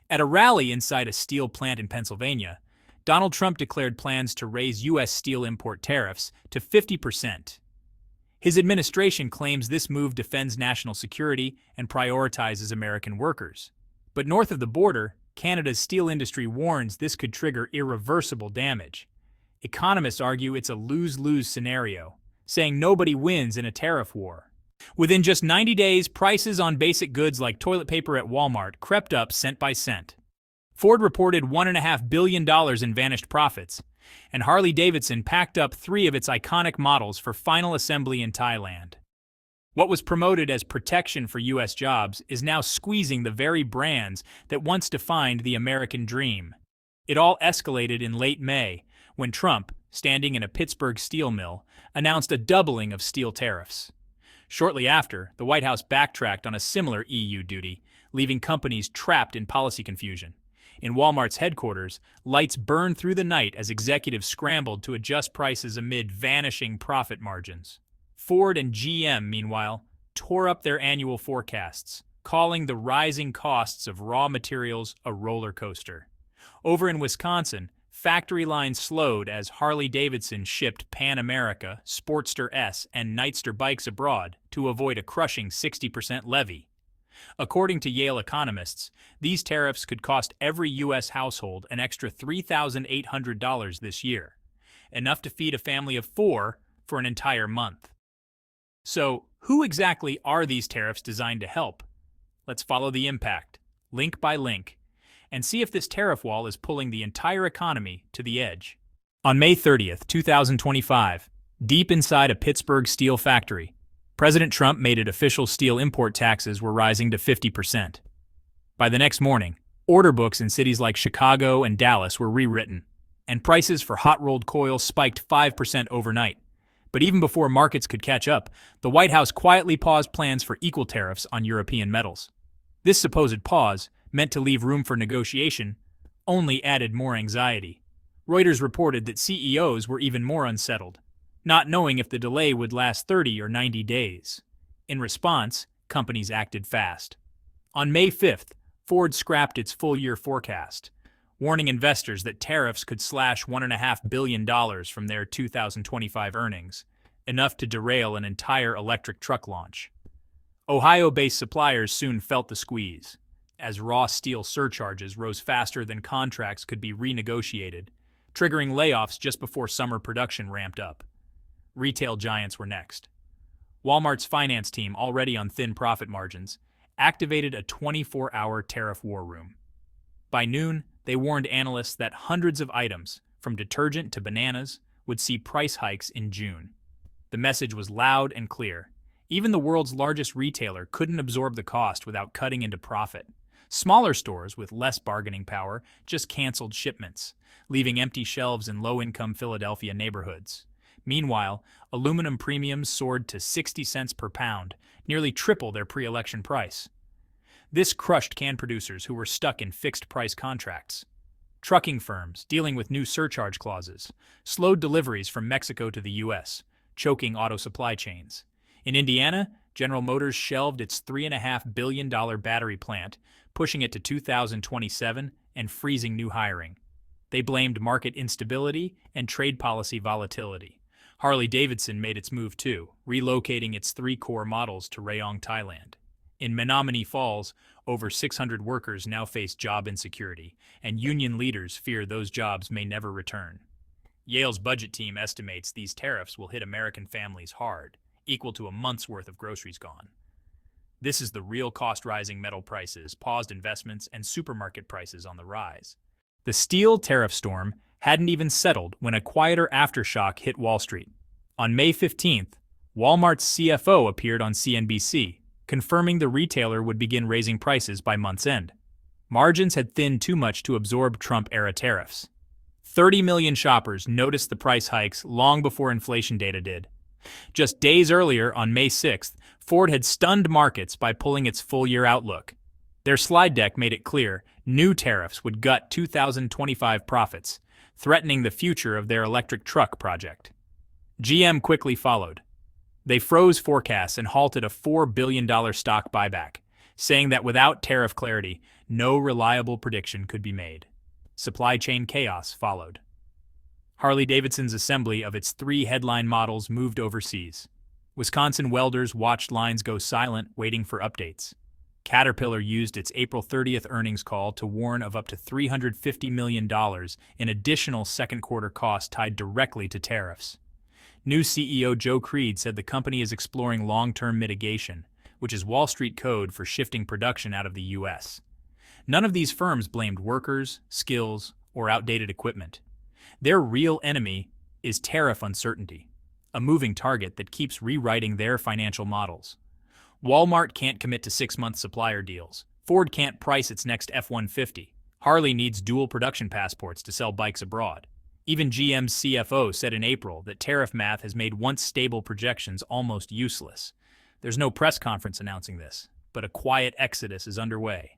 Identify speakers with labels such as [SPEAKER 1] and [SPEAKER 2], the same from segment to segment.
[SPEAKER 1] At a rally inside a steel plant in Pennsylvania, Donald Trump declared plans to raise U.S. steel import tariffs to 50%. His administration claims this move defends national security and prioritizes American workers. But north of the border, Canada's steel industry warns this could trigger irreversible damage. Economists argue it's a lose-lose scenario, saying nobody wins in a tariff war. Within just 90 days, prices on basic goods like toilet paper at Walmart crept up cent by cent. Ford reported $1.5 billion in vanished profits, and Harley-Davidson packed up 3 of its iconic models for final assembly in Thailand. What was promoted as protection for U.S. jobs is now squeezing the very brands that once defined the American dream. It all escalated in late May, when Trump, standing in a Pittsburgh steel mill, announced a doubling of steel tariffs. Shortly after, the White House backtracked on a similar EU duty, leaving companies trapped in policy confusion. In Walmart's headquarters, lights burned through the night as executives scrambled to adjust prices amid vanishing profit margins. Ford and GM, meanwhile, tore up their annual forecasts, calling the rising costs of raw materials a roller coaster. Over in Wisconsin, factory lines slowed as Harley-Davidson shipped Pan America, Sportster S, and Nightster bikes abroad to avoid a crushing 60% levy. According to Yale economists, these tariffs could cost every U.S. household an extra $3,800 this year, enough to feed a family of 4 for an entire month. So, who exactly are these tariffs designed to help? Let's follow the impact, link by link, and see if this tariff wall is pulling the entire economy to the edge. On May 30th, 2025, deep inside a Pittsburgh steel factory, President Trump made it official steel import taxes were rising to 50%. By the next morning, order books in cities like Chicago and Dallas were rewritten, and prices for hot-rolled coil spiked 5% overnight. But even before markets could catch up, the White House quietly paused plans for equal tariffs on European metals. This supposed pause, meant to leave room for negotiation, only added more anxiety. Reuters reported that CEOs were even more unsettled, not knowing if the delay would last 30 or 90 days. In response, companies acted fast. On May 5th, Ford scrapped its full-year forecast, warning investors that tariffs could slash $1.5 billion from their 2025 earnings, enough to derail an entire electric truck launch. Ohio-based suppliers soon felt the squeeze, as raw steel surcharges rose faster than contracts could be renegotiated, triggering layoffs just before summer production ramped up. Retail giants were next. Walmart's finance team, already on thin profit margins, activated a 24-hour tariff war room. By noon, they warned analysts that hundreds of items, from detergent to bananas, would see price hikes in June. The message was loud and clear. Even the world's largest retailer couldn't absorb the cost without cutting into profit. Smaller stores with less bargaining power just canceled shipments, leaving empty shelves in low-income Philadelphia neighborhoods. Meanwhile, aluminum premiums soared to 60 cents per pound, nearly triple their pre-election price. This crushed can producers who were stuck in fixed-price contracts. Trucking firms, dealing with new surcharge clauses, slowed deliveries from Mexico to the U.S., choking auto supply chains. In Indiana, General Motors shelved its $3.5 billion battery plant, pushing it to 2027 and freezing new hiring. They blamed market instability and trade policy volatility. Harley-Davidson made its move too, relocating its 3 core models to Rayong, Thailand. In Menominee Falls, over 600 workers now face job insecurity, and union leaders fear those jobs may never return. Yale's budget team estimates these tariffs will hit American families hard, equal to a month's worth of groceries gone. This is the real cost-rising metal prices, paused investments, and supermarket prices on the rise. The steel tariff storm hadn't even settled when a quieter aftershock hit Wall Street. On May 15th, Walmart's CFO appeared on CNBC, confirming the retailer would begin raising prices by month's end. Margins had thinned too much to absorb Trump-era tariffs. 30 million shoppers noticed the price hikes long before inflation data did. Just days earlier, on May 6th, Ford had stunned markets by pulling its full-year outlook. Their slide deck made it clear new tariffs would gut 2025 profits, threatening the future of their electric truck project. GM quickly followed. They froze forecasts and halted a $4 billion stock buyback, saying that without tariff clarity, no reliable prediction could be made. Supply chain chaos followed. Harley-Davidson's assembly of its 3 headline models moved overseas. Wisconsin welders watched lines go silent, waiting for updates. Caterpillar used its April 30th earnings call to warn of up to $350 million in additional second-quarter costs tied directly to tariffs. New CEO Joe Creed said the company is exploring long-term mitigation, which is Wall Street code for shifting production out of the U.S. None of these firms blamed workers, skills, or outdated equipment. Their real enemy is tariff uncertainty, a moving target that keeps rewriting their financial models. Walmart can't commit to 6-month supplier deals. Ford can't price its next F-150. Harley needs dual production passports to sell bikes abroad. Even GM's CFO said in April that tariff math has made once stable projections almost useless. There's no press conference announcing this, but a quiet exodus is underway.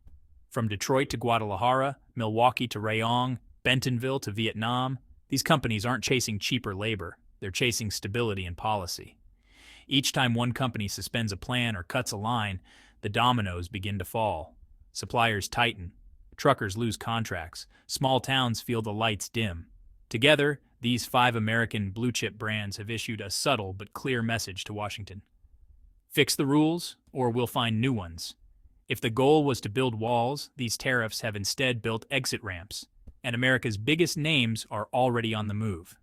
[SPEAKER 1] From Detroit to Guadalajara, Milwaukee to Rayong, Bentonville to Vietnam, these companies aren't chasing cheaper labor, they're chasing stability and policy. Each time one company suspends a plan or cuts a line, the dominoes begin to fall. Suppliers tighten, truckers lose contracts, small towns feel the lights dim. Together, these 5 American blue-chip brands have issued a subtle but clear message to Washington. Fix the rules, or we'll find new ones. If the goal was to build walls, these tariffs have instead built exit ramps, and America's biggest names are already on the move.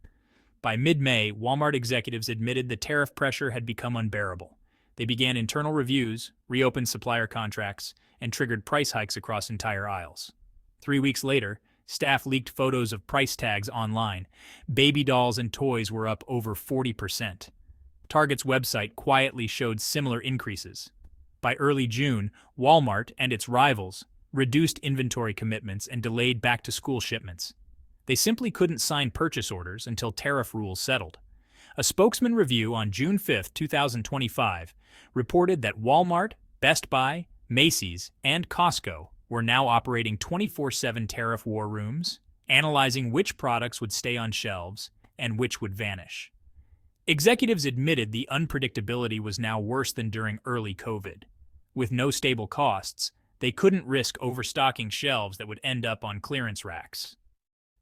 [SPEAKER 1] By mid-May, Walmart executives admitted the tariff pressure had become unbearable. They began internal reviews, reopened supplier contracts, and triggered price hikes across entire aisles. 3 weeks later, staff leaked photos of price tags online. Baby dolls and toys were up over 40%. Target's website quietly showed similar increases. By early June, Walmart and its rivals reduced inventory commitments and delayed back-to-school shipments. They simply couldn't sign purchase orders until tariff rules settled. A spokesman review on June 5, 2025, reported that Walmart, Best Buy, Macy's, and Costco were now operating 24/7 tariff war rooms, analyzing which products would stay on shelves and which would vanish. Executives admitted the unpredictability was now worse than during early COVID. With no stable costs, they couldn't risk overstocking shelves that would end up on clearance racks.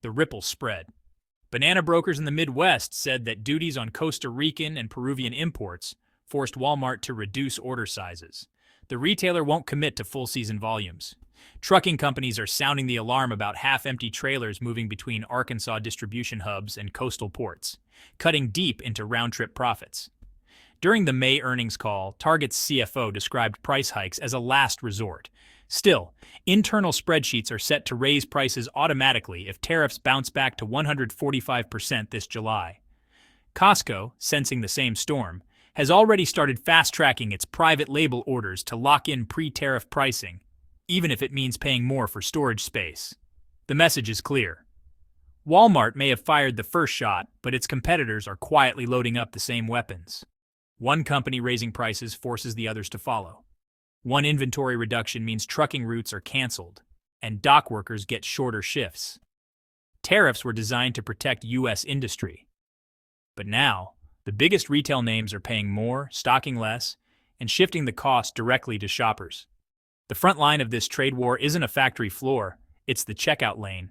[SPEAKER 1] The ripple spread. Banana brokers in the Midwest said that duties on Costa Rican and Peruvian imports forced Walmart to reduce order sizes. The retailer won't commit to full-season volumes. Trucking companies are sounding the alarm about half-empty trailers moving between Arkansas distribution hubs and coastal ports, cutting deep into round-trip profits. During the May earnings call, Target's CFO described price hikes as a last resort. Still, internal spreadsheets are set to raise prices automatically if tariffs bounce back to 145% this July. Costco, sensing the same storm, has already started fast-tracking its private label orders to lock in pre-tariff pricing, even if it means paying more for storage space. The message is clear. Walmart may have fired the first shot, but its competitors are quietly loading up the same weapons. One company raising prices forces the others to follow. One inventory reduction means trucking routes are canceled, and dock workers get shorter shifts. Tariffs were designed to protect U.S. industry. But now, the biggest retail names are paying more, stocking less, and shifting the cost directly to shoppers. The front line of this trade war isn't a factory floor, it's the checkout lane.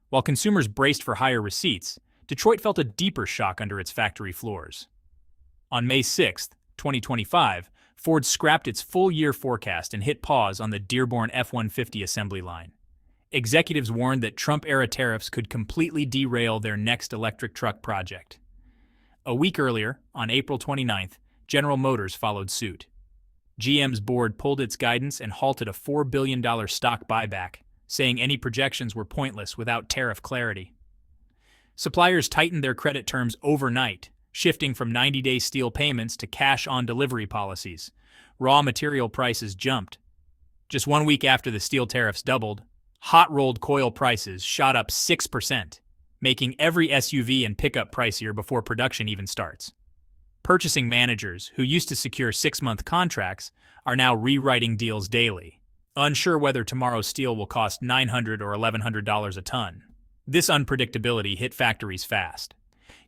[SPEAKER 1] While consumers braced for higher receipts, Detroit felt a deeper shock under its factory floors. On May 6, 2025, Ford scrapped its full-year forecast and hit pause on the Dearborn F-150 assembly line. Executives warned that Trump-era tariffs could completely derail their next electric truck project. A week earlier, on April 29th, General Motors followed suit. GM's board pulled its guidance and halted a $4 billion stock buyback, saying any projections were pointless without tariff clarity. Suppliers tightened their credit terms overnight, shifting from 90-day steel payments to cash-on-delivery policies. Raw material prices jumped. Just 1 week after the steel tariffs doubled, hot-rolled coil prices shot up 6%, making every SUV and pickup pricier before production even starts. Purchasing managers, who used to secure 6-month contracts, are now rewriting deals daily, unsure whether tomorrow's steel will cost $900 or $1,100 a ton. This unpredictability hit factories fast.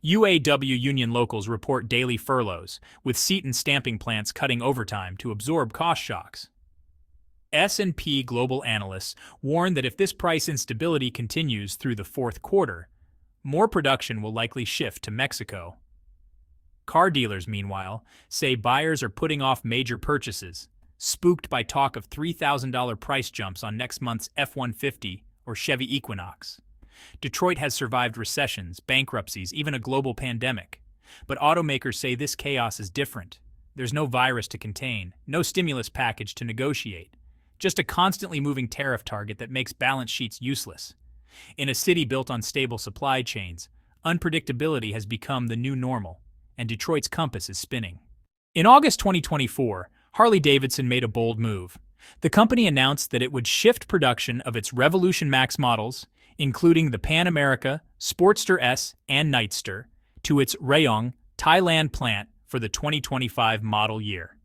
[SPEAKER 1] UAW union locals report daily furloughs, with seat and stamping plants cutting overtime to absorb cost shocks. S&P Global analysts warn that if this price instability continues through the fourth quarter, more production will likely shift to Mexico. Car dealers, meanwhile, say buyers are putting off major purchases, spooked by talk of $3,000 price jumps on next month's F-150 or Chevy Equinox. Detroit has survived recessions, bankruptcies, even a global pandemic. But automakers say this chaos is different. There's no virus to contain, no stimulus package to negotiate, just a constantly moving tariff target that makes balance sheets useless. In a city built on stable supply chains, unpredictability has become the new normal, and Detroit's compass is spinning. In August 2024, Harley-Davidson made a bold move. The company announced that it would shift production of its Revolution Max models, including the Pan America, Sportster S, and Nightster, to its Rayong, Thailand plant for the 2025 model year.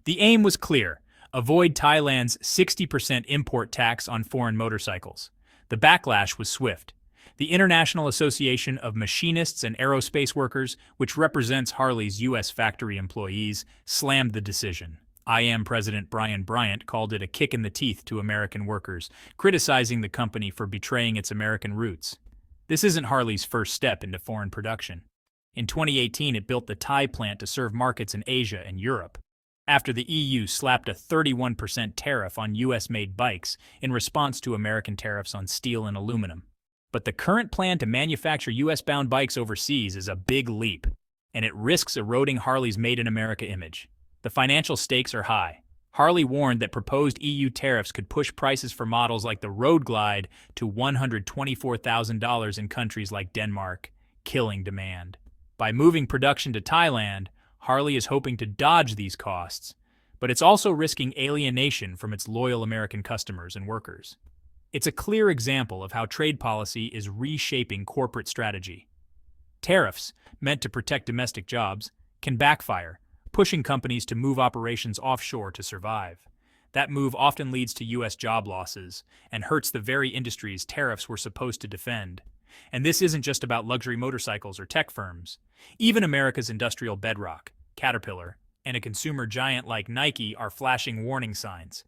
[SPEAKER 1] The aim was clear: avoid Thailand's 60% import tax on foreign motorcycles. The backlash was swift. The International Association of Machinists and Aerospace Workers, which represents Harley's U.S. factory employees, slammed the decision. IAM President Brian Bryant called it a kick in the teeth to American workers, criticizing the company for betraying its American roots. This isn't Harley's first step into foreign production. In 2018, it built the Thai plant to serve markets in Asia and Europe, after the EU slapped a 31% tariff on U.S.-made bikes in response to American tariffs on steel and aluminum. But the current plan to manufacture U.S.-bound bikes overseas is a big leap, and it risks eroding Harley's Made in America image. The financial stakes are high. Harley warned that proposed EU tariffs could push prices for models like the Road Glide to $124,000 in countries like Denmark, killing demand. By moving production to Thailand, Harley is hoping to dodge these costs, but it's also risking alienation from its loyal American customers and workers. It's a clear example of how trade policy is reshaping corporate strategy. Tariffs, meant to protect domestic jobs, can backfire, pushing companies to move operations offshore to survive. That move often leads to U.S. job losses and hurts the very industries tariffs were supposed to defend. And this isn't just about luxury motorcycles or tech firms. Even America's industrial bedrock, Caterpillar, and a consumer giant like Nike are flashing warning signs.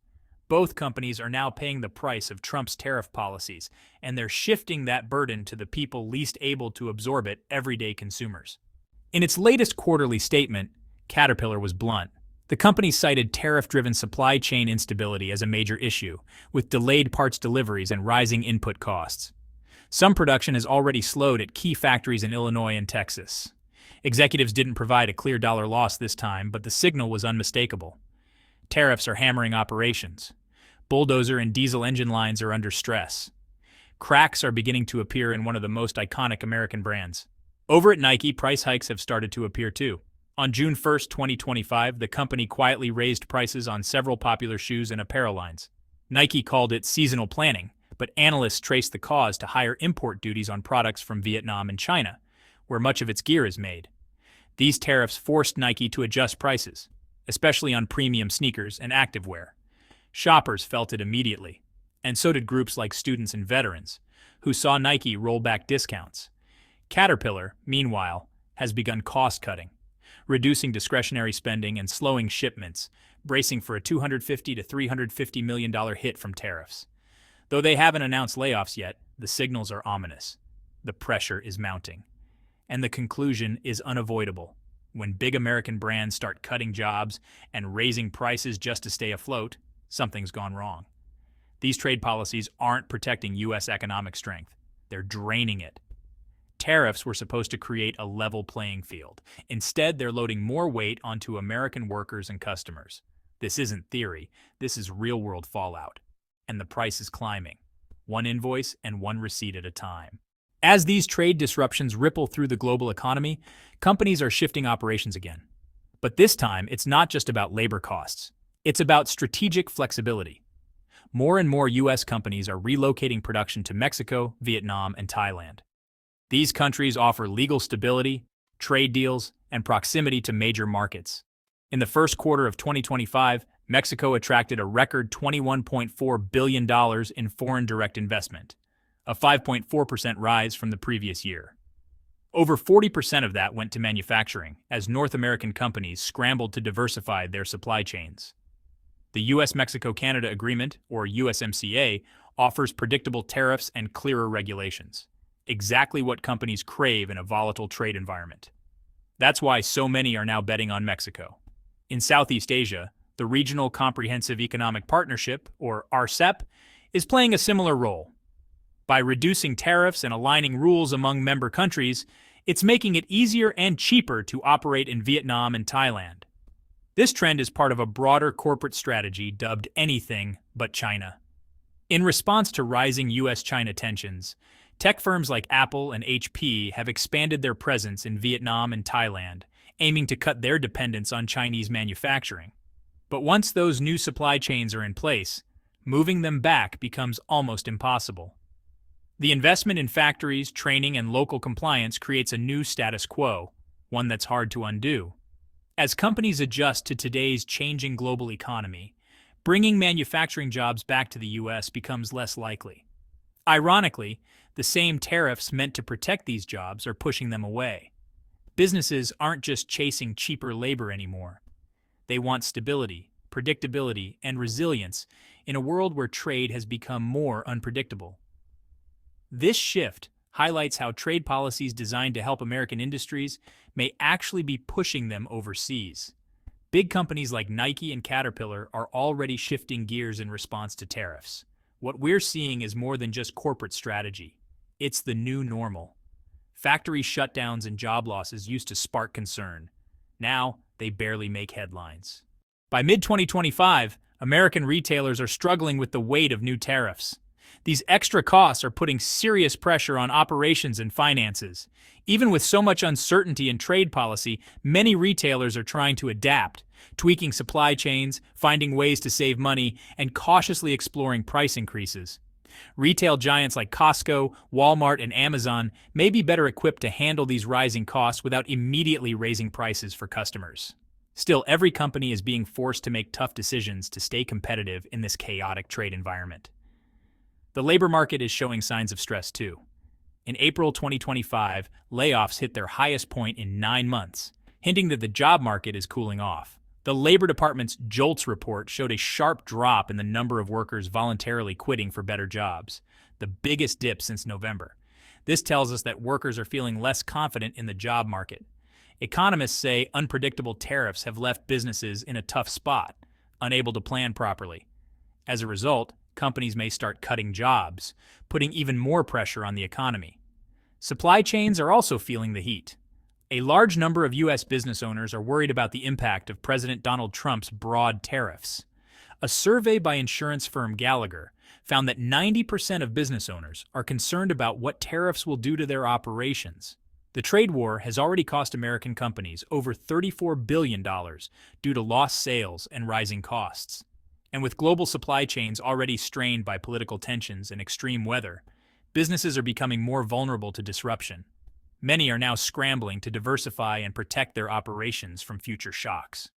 [SPEAKER 1] Both companies are now paying the price of Trump's tariff policies, and they're shifting that burden to the people least able to absorb it, everyday consumers. In its latest quarterly statement, Caterpillar was blunt. The company cited tariff-driven supply chain instability as a major issue, with delayed parts deliveries and rising input costs. Some production has already slowed at key factories in Illinois and Texas. Executives didn't provide a clear dollar loss this time, but the signal was unmistakable. Tariffs are hammering operations. Bulldozer and diesel engine lines are under stress. Cracks are beginning to appear in one of the most iconic American brands. Over at Nike, price hikes have started to appear too. On June 1, 2025, the company quietly raised prices on several popular shoes and apparel lines. Nike called it seasonal planning, but analysts traced the cause to higher import duties on products from Vietnam and China, where much of its gear is made. These tariffs forced Nike to adjust prices, especially on premium sneakers and activewear. Shoppers felt it immediately, and so did groups like students and veterans, who saw Nike roll back discounts. Caterpillar, meanwhile, has begun cost-cutting, reducing discretionary spending and slowing shipments, bracing for a $250 to $350 million hit from tariffs. Though they haven't announced layoffs yet, the signals are ominous. The pressure is mounting. And the conclusion is unavoidable. When big American brands start cutting jobs and raising prices just to stay afloat, something's gone wrong. These trade policies aren't protecting U.S. economic strength. They're draining it. Tariffs were supposed to create a level playing field. Instead, they're loading more weight onto American workers and customers. This isn't theory. This is real-world fallout. And the price is climbing, one invoice and one receipt at a time. As these trade disruptions ripple through the global economy, companies are shifting operations again. But this time, it's not just about labor costs. It's about strategic flexibility. More and more U.S. companies are relocating production to Mexico, Vietnam, and Thailand. These countries offer legal stability, trade deals, and proximity to major markets. In the first quarter of 2025, Mexico attracted a record $21.4 billion in foreign direct investment, a 5.4% rise from the previous year. Over 40% of that went to manufacturing, as North American companies scrambled to diversify their supply chains. The US-Mexico-Canada Agreement, or USMCA, offers predictable tariffs and clearer regulations. Exactly what companies crave in a volatile trade environment. That's why so many are now betting on Mexico. In Southeast Asia, the Regional Comprehensive Economic Partnership, or RCEP, is playing a similar role. By reducing tariffs and aligning rules among member countries, it's making it easier and cheaper to operate in Vietnam and Thailand. This trend is part of a broader corporate strategy dubbed Anything But China. In response to rising US-China tensions, tech firms like Apple and HP have expanded their presence in Vietnam and Thailand, aiming to cut their dependence on Chinese manufacturing. But once those new supply chains are in place, moving them back becomes almost impossible. The investment in factories, training, and local compliance creates a new status quo, one that's hard to undo. As companies adjust to today's changing global economy, bringing manufacturing jobs back to the US becomes less likely. Ironically, the same tariffs meant to protect these jobs are pushing them away. Businesses aren't just chasing cheaper labor anymore. They want stability, predictability, and resilience in a world where trade has become more unpredictable. This shift highlights how trade policies designed to help American industries may actually be pushing them overseas. Big companies like Nike and Caterpillar are already shifting gears in response to tariffs. What we're seeing is more than just corporate strategy. It's the new normal. Factory shutdowns and job losses used to spark concern. Now, they barely make headlines. By mid-2025, American retailers are struggling with the weight of new tariffs. These extra costs are putting serious pressure on operations and finances. Even with so much uncertainty in trade policy, many retailers are trying to adapt, tweaking supply chains, finding ways to save money, and cautiously exploring price increases. Retail giants like Costco, Walmart, and Amazon may be better equipped to handle these rising costs without immediately raising prices for customers. Still, every company is being forced to make tough decisions to stay competitive in this chaotic trade environment. The labor market is showing signs of stress too. In April 2025, layoffs hit their highest point in 9 months, hinting that the job market is cooling off. The Labor Department's JOLTS report showed a sharp drop in the number of workers voluntarily quitting for better jobs, the biggest dip since November. This tells us that workers are feeling less confident in the job market. Economists say unpredictable tariffs have left businesses in a tough spot, unable to plan properly. As a result, companies may start cutting jobs, putting even more pressure on the economy. Supply chains are also feeling the heat. A large number of U.S. business owners are worried about the impact of President Donald Trump's broad tariffs. A survey by insurance firm Gallagher found that 90% of business owners are concerned about what tariffs will do to their operations. The trade war has already cost American companies over $34 billion due to lost sales and rising costs. And with global supply chains already strained by political tensions and extreme weather, businesses are becoming more vulnerable to disruption. Many are now scrambling to diversify and protect their operations from future shocks.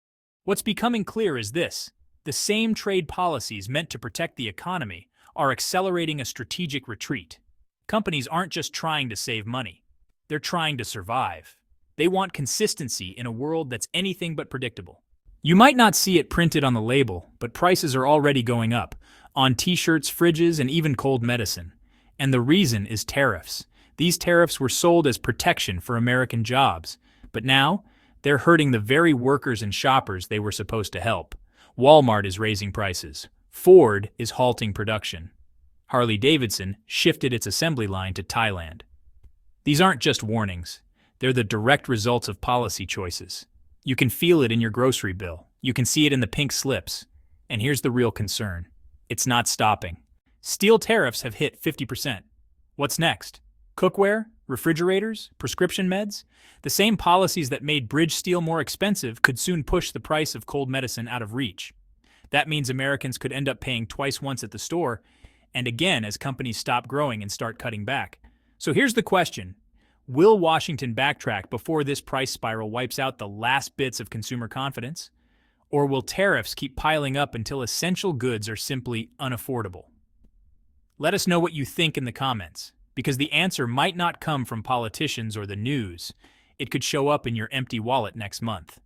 [SPEAKER 1] What's becoming clear is this: the same trade policies meant to protect the economy are accelerating a strategic retreat. Companies aren't just trying to save money. They're trying to survive. They want consistency in a world that's anything but predictable. You might not see it printed on the label, but prices are already going up, on t-shirts, fridges, and even cold medicine. And the reason is tariffs. These tariffs were sold as protection for American jobs, but now they're hurting the very workers and shoppers they were supposed to help. Walmart is raising prices. Ford is halting production. Harley-Davidson shifted its assembly line to Thailand. These aren't just warnings. They're the direct results of policy choices. You can feel it in your grocery bill. You can see it in the pink slips. And here's the real concern. It's not stopping. Steel tariffs have hit 50%. What's next? Cookware? Refrigerators? Prescription meds? The same policies that made bridge steel more expensive could soon push the price of cold medicine out of reach. That means Americans could end up paying twice once at the store, and again as companies stop growing and start cutting back. So here's the question. Will Washington backtrack before this price spiral wipes out the last bits of consumer confidence? Or will tariffs keep piling up until essential goods are simply unaffordable? Let us know what you think in the comments, because the answer might not come from politicians or the news. It could show up in your empty wallet next month.